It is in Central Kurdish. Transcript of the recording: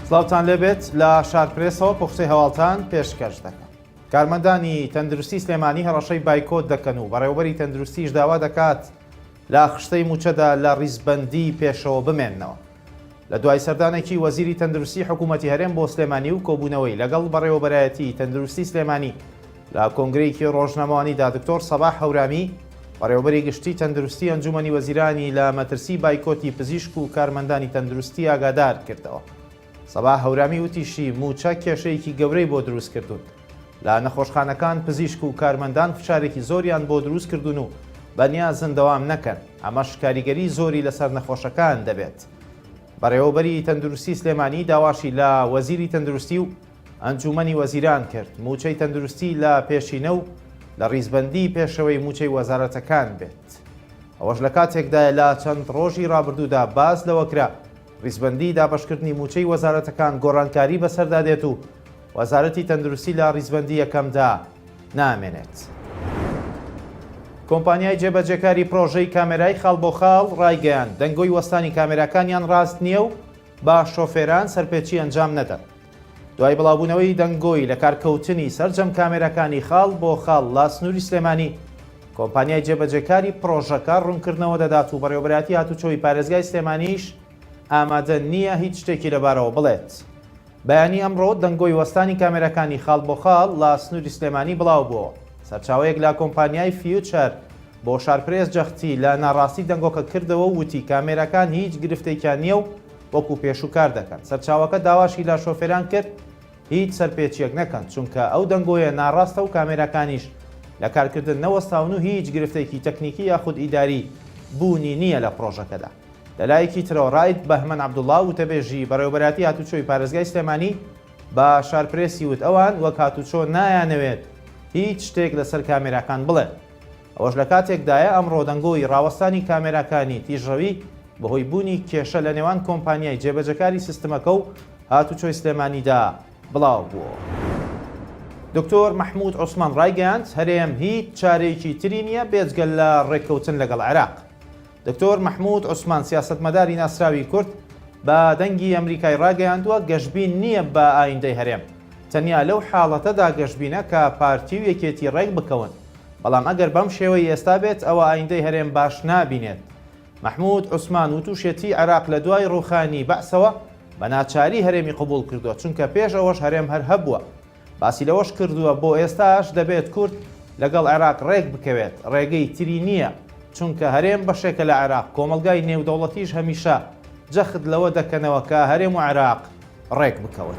سڵاوتان لێبێت لە شارپرێسەوە پوختەی هەواڵتان پێشکەش دەکەم. کارمەندانی تەندروستی سلێمانی هەڕەشەی بایکۆت دەکەن و بەڕێوەبەری تەندروستیش داوا دەکات لە خشتەی موچەدا لە ڕیزبەندی پێشەوە بمێننەوە. لە دوای سەردانێکی وەزیری تەندروستی حکوومەتی هەرێم بۆ سلێمانی و کۆبوونەوەی لەگەڵ بەڕێوەبەرایەتی تەندروستی سلێمانی لە کۆنگرەیەکی ڕۆژنامەوانیدا دکتۆر سەباح هەورامی بەڕێوەبەری گشتی تەندروستی ئەنجومەنی وەزیرانی لە مەترسی بایکۆتی پزیشک و کارمەندانی تەندروستی ئاگادار کردەوە. سەباح هەورامی وتیشی موچە کێشەیەکی گەورەی بۆ دروست کردوون. لە نەخۆشخانەکان پزیشک و کارمەندان فشارێکی زۆریان بۆ دروست کردوون و بەنیازن دەوام نەکەن. ئەمەش کاریگەری زۆری لەسەر نەخۆشەکان دەبێت. بەڕێوەبەری تەندروستی سلێمانی داواشی لە وەزیری تەندروستی و ئەنجومەنی وەزیران کرد موچەی تەندروستی لە پێشینە و لە ڕیزبەندی پێشەوەی موچەی وەزارەتەکان بێت. ئەوەش لە کاتێکدایە لە چەند ڕۆژی ڕابردوودا باز لەوەکرا ڕیزبەندی دابەشکردنی موچەی وەزارەتەکان گۆڕانکاری بەسەردا دێت و وەزارەتی تەندروستی لە ڕیزبەندی یەکەمدا نامێنێت. کۆمپانیای جێبەجێکاری پرۆژەی کامێرای خاڵ بۆ خاڵ ڕایگەیان دەنگۆی وەستانی کامێراکانیان ڕاست نییە و با شۆفێران سەرپێچی ئەنجام نەدەن. دوای بڵاوبوونەوەی دەنگۆی لە کارکەوتنی سەرجەم کامێراکانی خاڵ بۆ خاڵ لا سنووری سلێمانی کۆمپانیای جێبەجێکاری پرۆژەکە ڕوونکردنەوە دەدات و بەڕێوەبەراتی هاتوچۆی پارێزگای سلێمانیش ئامادە نییە هیچ شتێکی لەبارەوە بڵێت. بەیانی ئەمڕۆ دەنگۆی وەستانی کامێرەکانی خاڵ بۆ خاڵ لا سنووری سلێمانی بڵاو بووە. سەرچاوەیەک لە کۆمپانیای فیوچەر بۆ شارپرێس جەختی لە ناڕاستی دەنگۆکە کردەوە و وتی کامێرەکان هیچ گرفتێکیان نییە و وەکو پێشوکار دەکەن. سەرچاوەکە داواشی لە شۆفێران کرد هیچ سەرپێچیەک نەکەن چونکە ئەو دەنگۆیە ناڕاستە و کامێرەکانیش لە کارکردن نەوەستاون و هیچ گرفتێکی تەکنیکی یاخود ئیداری بوونی نییە لە پرۆژەکەدا. لەلایەکی ترەوە ڕایت بەهمەن عەبدوڵڵا وتەبێژی بەڕێوەبەراتی هاتوچۆی پارێزگای سلێمانی بە شارپرێسی وت ئەوان وەک هاتوچۆ نایانەوێت هیچ شتێک لەسەر کامێراکان بڵێن. ئەوەش لە کاتێکدایە ئەمڕۆ دەنگۆی ڕاوەستانی کامێراکانی تیژەوی بەهۆی بوونی کێشە لە نێوان کۆمپانیای جێبەجەکاری سیستەمەکە و هاتوچۆی سلێمانیدا بڵاو بووە. دکتۆر مەحموود عوسمان ڕایگەیاند هەرێم هیچ چارەیەکی تری نییە بێجگەل لە ڕێککەوتن لەگەڵ عێراق. دکتۆر مەحموود عوسمان سیاسەتمەداری ناسراوی کورد بە دەنگی ئەمریکای ڕاگەیاندووە گەشتبین نییە بە ئایندەی هەرێم. تەنیا لەو حاڵەتەدا گەشتبینە کە پارتی و یەکێتی ڕێک بکەون. بەڵام ئەگەر بەم شێوەی ئێستا بێت ئەوە ئایندەی هەرێم باش نابینێت. مەحموود عوسمان وتوشێتی عێراق لە دوای ڕووخانی بەعسەوە بە ناچاری هەرێمی قبول کردووە چونکە پێش ئەوەش هەرێم هەر هەبووە. باسی لەوەش کردووە بۆ ئێستاش دەبێت کورد لەگەڵ عێراق ڕێک بکەوێت ڕێگەی تری نییە چونکە هەرێم بەشێکە لە عێراق کۆمەلگای نێودەوڵەتیش هەمیشە جەخت لەوە دەکەنەوە کە هەرێم و عێراق ڕێک بکەون.